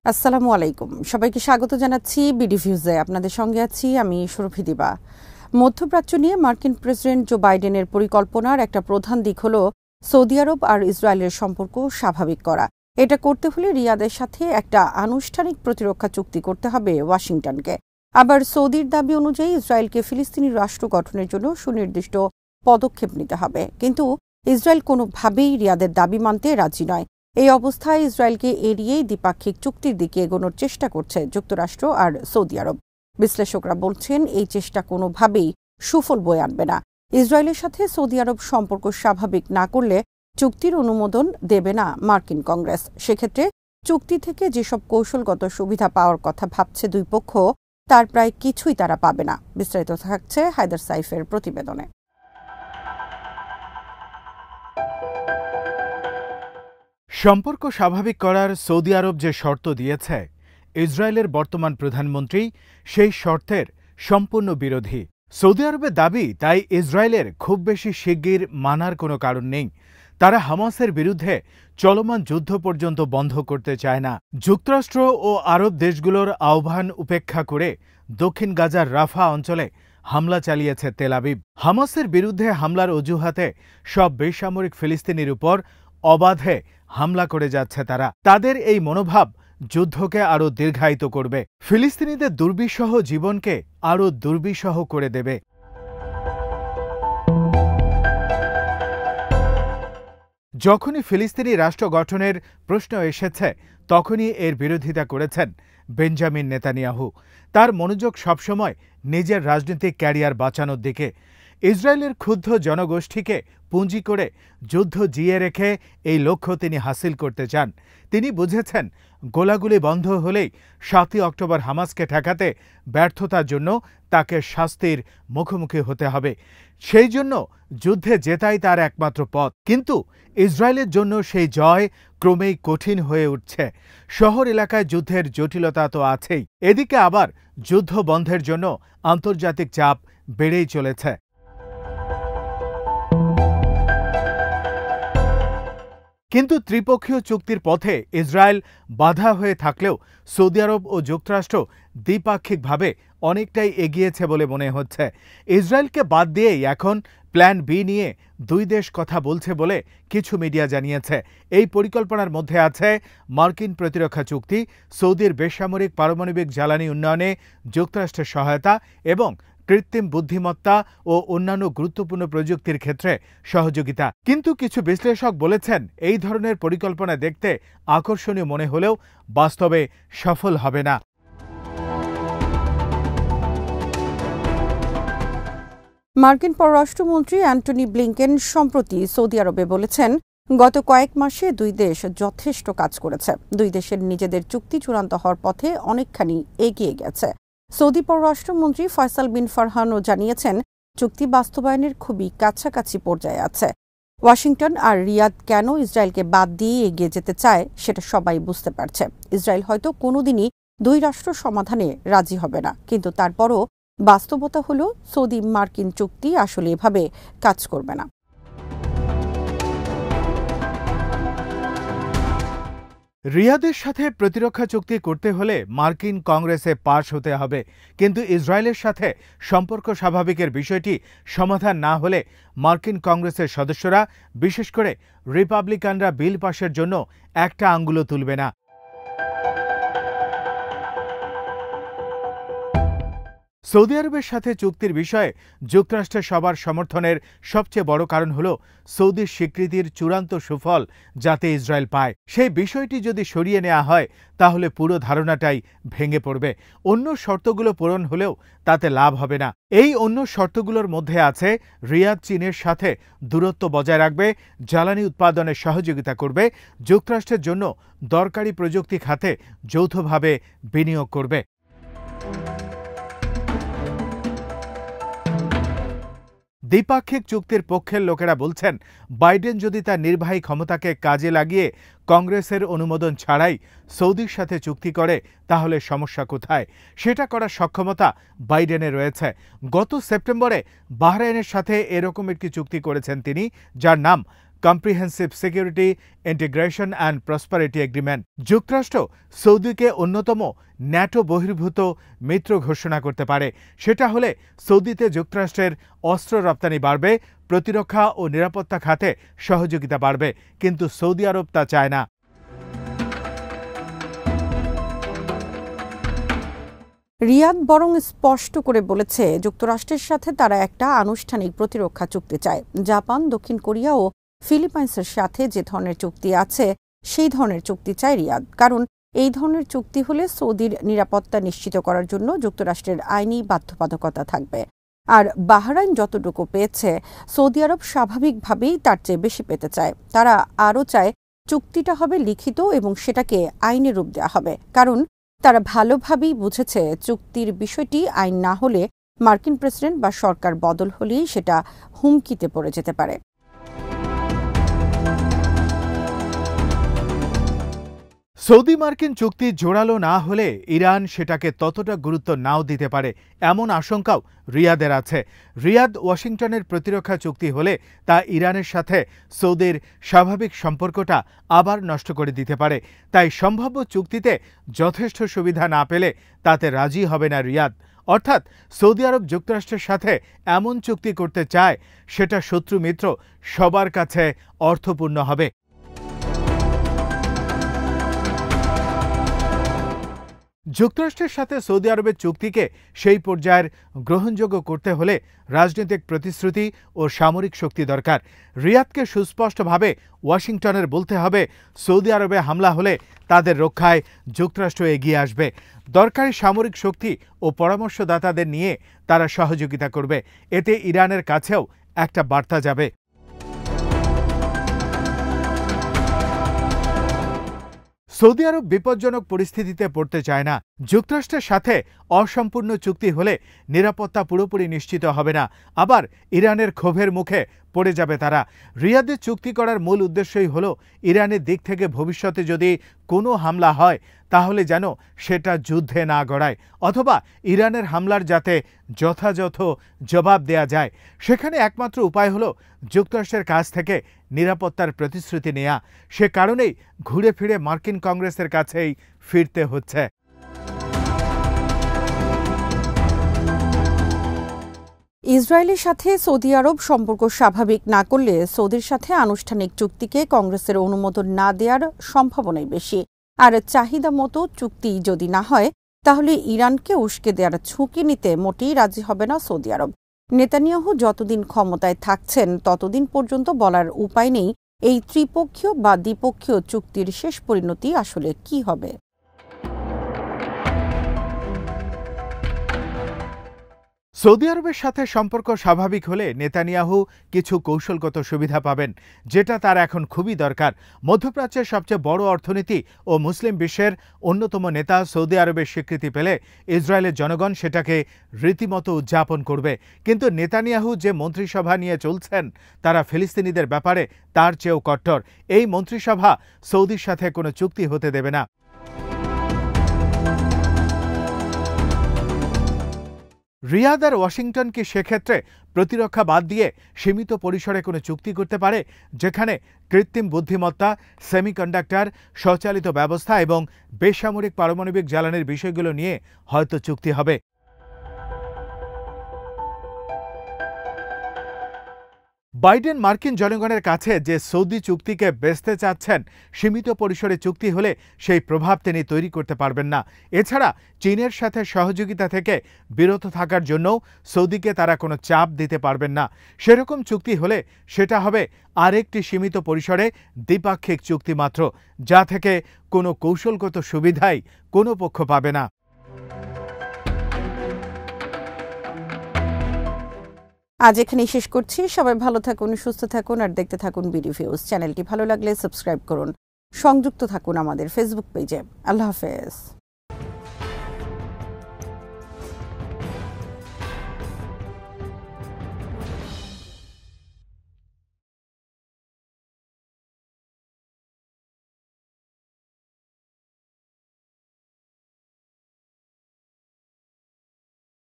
আসসালামু আলাইকুম, সবাইকে স্বাগত জানাচ্ছি বিডিভিউজে। আপনাদের সঙ্গে আছি আমি সুরভি দিবা। মধ্যপ্রাচ্য নিয়ে মার্কিন প্রেসিডেন্ট জো বাইডেনের পরিকল্পনার একটা প্রধান দিক হল সৌদি আরব আর ইসরায়েলের সম্পর্ক স্বাভাবিক করা। এটা করতে হলে রিয়াদের সাথে একটা আনুষ্ঠানিক প্রতিরক্ষা চুক্তি করতে হবে ওয়াশিংটনকে। আবার সৌদির দাবি অনুযায়ী ইসরায়েলকে ফিলিস্তিনি রাষ্ট্র গঠনের জন্য সুনির্দিষ্ট পদক্ষেপ নিতে হবে, কিন্তু ইসরায়েল কোনোভাবেই রিয়াদের দাবি মানতে রাজি নয়। এই অবস্থায় ইসরায়েলকে এড়িয়েই দ্বিপাক্ষিক চুক্তির দিকে এগোনোর চেষ্টা করছে যুক্তরাষ্ট্র আর সৌদি আরব। বিশ্লেষকরা বলছেন এই চেষ্টা কোনোভাবেই সুফল বয়ে আনবে না। ইসরায়েলের সাথে সৌদি আরব সম্পর্ক স্বাভাবিক না করলে চুক্তির অনুমোদন দেবে না মার্কিন কংগ্রেস। সেক্ষেত্রে চুক্তি থেকে যেসব কৌশলগত সুবিধা পাওয়ার কথা ভাবছে দুই পক্ষ, তার প্রায় কিছুই তারা পাবে না। বিস্তারিত থাকছে হায়দার সাইফের প্রতিবেদনে। সম্পর্ক স্বাভাবিক করার সৌদি আরব যে শর্ত দিয়েছে, ইসরায়েলের বর্তমান প্রধানমন্ত্রী সেই শর্তের সম্পূর্ণ বিরোধী। সৌদি আরবের দাবি, তাই ইসরায়েলের খুব বেশি শিগগির মানার কোনো কারণ নেই। তারা হামাসের বিরুদ্ধে চলমান যুদ্ধ পর্যন্ত বন্ধ করতে চায় না। যুক্তরাষ্ট্র ও আরব দেশগুলোর আহ্বান উপেক্ষা করে দক্ষিণ গাজার রাফা অঞ্চলে হামলা চালিয়েছে তেল আবিব। হামাসের বিরুদ্ধে হামলার অজুহাতে সব বেসামরিক ফিলিস্তিনির উপর অবাধে হামলা করে যাচ্ছে তারা। তাদের এই মনোভাব যুদ্ধকে আরও দীর্ঘায়িত করবে, ফিলিস্তিনিদের দুর্বিষহ জীবনকে আরও দুর্বিষহ করে দেবে। যখনই ফিলিস্তিনি রাষ্ট্র গঠনের প্রশ্ন এসেছে, তখনই এর বিরোধিতা করেছেন বেঞ্জামিন নেতানিয়াহু। তার মনোযোগ সবসময় নিজের রাজনৈতিক ক্যারিয়ার বাঁচানোর দিকে। ইসরায়েলের ক্ষুব্ধ জনগোষ্ঠীকে পুঁজি করে যুদ্ধ জিয়ে রেখে এই লক্ষ্য তিনি হাসিল করতে চান। তিনি বুঝেছেন, গোলাগুলি বন্ধ হলেই ৭ই অক্টোবর হামাসকে ঠেকাতে ব্যর্থতার জন্য তাকে শাস্তির মুখোমুখি হতে হবে। সেই জন্য যুদ্ধে জেতাই তার একমাত্র পথ। কিন্তু ইসরায়েলের জন্য সেই জয় ক্রমেই কঠিন হয়ে উঠছে। শহর এলাকায় যুদ্ধের জটিলতা তো আছেই, এদিকে আবার যুদ্ধ বন্ধের জন্য আন্তর্জাতিক চাপ বেড়েই চলেছে। কিন্তু ত্রিপক্ষীয় চুক্তির পথে ইসরায়েল বাধা হয়ে থাকলেও সৌদি আরব ও যুক্তরাষ্ট্র দ্বিপাক্ষিকভাবে অনেকটাই এগিয়েছে বলে মনে হচ্ছে। ইসরায়েলকে বাদ দিয়েই এখন প্ল্যান বি নিয়ে দুই দেশ কথা বলছে বলে কিছু মিডিয়া জানিয়েছে। এই পরিকল্পনার মধ্যে আছে মার্কিন প্রতিরক্ষা চুক্তি, সৌদির বেসামরিক পারমাণবিক জ্বালানি উন্নয়নে যুক্তরাষ্ট্রের সহায়তা এবং কৃত্রিম বুদ্ধিমত্তা ও অন্যান্য গুরুত্বপূর্ণ প্রযুক্তির ক্ষেত্রে সহযোগিতা। কিন্তু কিছু বিশ্লেষক বলেছেন, এই ধরনের পরিকল্পনা দেখতে আকর্ষণীয় মনে হলেও বাস্তবে সফল হবে না। মার্কিন পররাষ্ট্রমন্ত্রী অ্যান্টনি ব্লিংকেন সম্প্রতি সৌদি আরবে বলেছেন, গত কয়েক মাসে দুই দেশ যথেষ্ট কাজ করেছে। দুই দেশের নিজেদের চুক্তি চূড়ান্ত হওয়ার পথে অনেকখানি এগিয়ে গেছে। সৌদি পররাষ্ট্রমন্ত্রী ফয়সাল বিন ফারহানও জানিয়েছেন, চুক্তি বাস্তবায়নের খুবই কাছাকাছি পর্যায়ে আছে। ওয়াশিংটন আর রিয়াদ কেন ইসরায়েলকে বাদ দিয়ে এগিয়ে যেতে চায় সেটা সবাই বুঝতে পারছে। ইসরায়েল হয়তো কোনোদিনই দুই রাষ্ট্র সমাধানে রাজি হবে না, কিন্তু তারপরও বাস্তবতা হলো সৌদি মার্কিন চুক্তি আসলে এভাবে কাজ করবে না। রিয়াদের সাথে প্রতিরক্ষা চুক্তি করতে হলে মার্কিন কংগ্রেসে পাশ হতে হবে, কিন্তু ইসরায়েলের সাথে সম্পর্ক স্বাভাবিকের বিষয়টি সমাধান না হলে মার্কিন কংগ্রেসের সদস্যরা, বিশেষ করে রিপাবলিকানরা বিল পাশের জন্য একটা আঙ্গুলও তুলবে না। সৌদি আরবের সাথে চুক্তির বিষয়ে যুক্তরাষ্ট্রের সবার সমর্থনের সবচেয়ে বড় কারণ হল সৌদির স্বীকৃতির চূড়ান্ত সুফল যাতে ইসরায়েল পায়। সেই বিষয়টি যদি সরিয়ে নেওয়া হয়, তাহলে পুরো ধারণাটাই ভেঙে পড়বে। অন্য শর্তগুলো পূরণ হলেও তাতে লাভ হবে না। এই অন্য শর্তগুলোর মধ্যে আছে, রিয়াদ চীনের সাথে দূরত্ব বজায় রাখবে, জ্বালানি উৎপাদনে সহযোগিতা করবে, যুক্তরাষ্ট্রের জন্য দরকারি প্রযুক্তি খাতে যৌথভাবে বিনিয়োগ করবে। দ্বিপাক্ষিক চুক্তির পক্ষের লোকেরা বলছেন, বাইডেন যদি তার নির্বাহী ক্ষমতাকে কাজে লাগিয়ে কংগ্রেসের অনুমোদন ছাড়াই সৌদির সাথে চুক্তি করে, তাহলে সমস্যা কোথায়? সেটা করার সক্ষমতা বাইডেনের রয়েছে। গত সেপ্টেম্বরে বাহরাইনের সাথে এরকম একটি চুক্তি করেছেন তিনি, যার নাম comprehensive security integration and prosperity agreement. যুক্তরাষ্ট্র সৌদিকে অন্যতম ন্যাটো বহির্ভূত মিত্র ঘোষণা করতে পারে। সেটা হলে সৌদিতে যুক্তরাষ্ট্রের অস্ত্র রপ্তানি বাড়বে, প্রতিরক্ষা ও নিরাপত্তা খাতে সহযোগিতা বাড়বে, কিন্তু সৌদি আরব তা চায় না। রিয়াদ বরং স্পষ্ট করে বলেছে যুক্তরাষ্ট্রের সাথে তারা একটা আনুষ্ঠানিক প্রতিরক্ষা চুক্তি চায়। জাপান, দক্ষিণ কোরিয়া ও ফিলিপাইন্সের সাথে যে ধরনের চুক্তি আছে সেই ধরনের চুক্তি চায় রিয়াদ, কারণ এই ধরনের চুক্তি হলে সৌদির নিরাপত্তা নিশ্চিত করার জন্য যুক্তরাষ্ট্রের আইনি বাধ্যবাধকতা থাকবে। আর বাহরাইন যতটুকু পেয়েছে সৌদি আরব স্বাভাবিকভাবেই তার চেয়ে বেশি পেতে চায়। তারা আরও চায় চুক্তিটা হবে লিখিত এবং সেটাকে আইনে রূপ দেওয়া হবে, কারণ তারা ভালোভাবেই বুঝেছে চুক্তির বিষয়টি আইন না হলে মার্কিন প্রেসিডেন্ট বা সরকার বদল হলেই সেটা হুমকিতে পড়ে যেতে পারে। সৌদি মার্কিন চুক্তি জোরালো না হলে ইরান সেটাকে ততটা গুরুত্ব নাও দিতে পারে, এমন আশঙ্কাও রিয়াদের আছে। রিয়াদ ওয়াশিংটনের প্রতিরক্ষা চুক্তি হলে তা ইরানের সাথে সৌদির স্বাভাবিক সম্পর্কটা আবার নষ্ট করে দিতে পারে। তাই সম্ভাব্য চুক্তিতে যথেষ্ট সুবিধা না পেলে তাতে রাজি হবে না রিয়াদ। অর্থাৎ সৌদি আরব যুক্তরাষ্ট্রের সাথে এমন চুক্তি করতে চায় সেটা শত্রু মিত্র সবার কাছে অর্থপূর্ণ হবে। যুক্তরাষ্ট্রের সাথে সৌদি আরবের চুক্তিকে সেই পর্যায়ের গ্রহণযোগ্য করতে হলে রাজনৈতিক প্রতিশ্রুতি ও সামরিক শক্তি দরকার। রিয়াদকে সুস্পষ্টভাবে ওয়াশিংটনের বলতে হবে সৌদি আরবে হামলা হলে তাদের রক্ষায় যুক্তরাষ্ট্র এগিয়ে আসবে। দরকারি সামরিক শক্তি ও পরামর্শদাতাদের নিয়ে তারা সহযোগিতা করবে। এতে ইরানের কাছেও একটা বার্তা যাবে। সৌদি আরব বিপজ্জনক পরিস্থিতিতে পড়তে চায় না। যুক্তরাষ্ট্রের সাথে অসম্পূর্ণ চুক্তি হলে নিরাপত্তা পুরোপুরি নিশ্চিত হবে না, আবার ইরানের ক্ষোভের মুখে পড়ে যাবে তারা। রিয়াদে চুক্তি করার মূল উদ্দেশ্যই হলো ইরানের দিক থেকে ভবিষ্যতে যদি কোনো হামলা হয় তাহলে যেন সেটা যুদ্ধে না গড়ায়, অথবা ইরানের হামলার যাতে যথাযথ জবাব দেয়া যায়। সেখানে একমাত্র উপায় হলো যুক্তরাষ্ট্রের কাছ থেকে নিরাপত্তার প্রতিশ্রুতি নেয়া। সে কারণেই ঘুরে ফিরে মার্কিন কংগ্রেসের কাছেই ফিরতে হচ্ছে। ইসরায়েলের সাথে সৌদি আরব সম্পর্ক স্বাভাবিক না করলে সৌদির সাথে আনুষ্ঠানিক চুক্তিকে কংগ্রেসের অনুমোদন না দেওয়ার সম্ভাবনাই বেশি। আর চাহিদা মতো চুক্তি যদি না হয় তাহলে ইরানকে উস্কে দেওয়ার ঝুঁকি নিতে মোটেই রাজি হবে না সৌদি আরব। নেতানিয়াহু যতদিন ক্ষমতায় থাকছেন ততদিন পর্যন্ত বলার উপায় নেই এই ত্রিপক্ষীয় বা দ্বিপক্ষীয় চুক্তির শেষ পরিণতি আসলে কি হবে। সৌদি আরবের সাথে সম্পর্ক স্বাভাবিক হলে নেতানিয়াহু কিছু কৌশলগত সুবিধা পাবেন, যেটা তার এখন খুবই দরকার। মধ্যপ্রাচ্যের সবচেয়ে বড় অর্থনীতি ও মুসলিম বিশ্বের অন্যতম নেতা সৌদি আরবের স্বীকৃতি পেলে ইসরায়েলের জনগণ সেটাকে রীতিমতো উদযাপন করবে। কিন্তু নেতানিয়াহু যে মন্ত্রিসভা নিয়ে চলছেন তারা ফিলিস্তিনিদের ব্যাপারে তার চেয়েও কট্টর। এই মন্ত্রিসভা সৌদির সাথে কোনো চুক্তি হতে দেবে না। রিয়াদ আর ওয়াশিংটন কি সেক্ষেত্রে প্রতিরক্ষা বাদ দিয়ে সীমিত পরিসরে কোনো চুক্তি করতে পারে, যেখানে কৃত্রিম বুদ্ধিমত্তা, সেমিকন্ডাক্টর, স্বচালিত ব্যবস্থা এবং বেসামরিক পারমাণবিক জ্বালানির বিষয়গুলো নিয়ে হয়তো চুক্তি হবে। বাইডেন মার্কিন জনগণের কাছে যে সৌদি চুক্তিকে বেচতে চাচ্ছেন, সীমিত পরিসরে চুক্তি হলে সেই প্রভাব তিনি তৈরি করতে পারবেন না। এছাড়া চীনের সাথে সহযোগিতা থেকে বিরত থাকার জন্যও সৌদিকে তারা কোনো চাপ দিতে পারবেন না। সেরকম চুক্তি হলে সেটা হবে আরেকটি সীমিত পরিসরে দ্বিপাক্ষিক চুক্তি মাত্র, যা থেকে কোনো কৌশলগত সুবিধাই কোনো পক্ষ পাবে না। আজ এখানেই শেষ করছি। সবাই ভালো থাকুন, সুস্থ থাকুন আর দেখতে থাকুন বিডিভিউজ। চ্যানেলটি ভালো লাগলে সাবস্ক্রাইব করুন, সংযুক্ত থাকুন আমাদের ফেসবুক পেজে। আল্লাহ হাফেজ।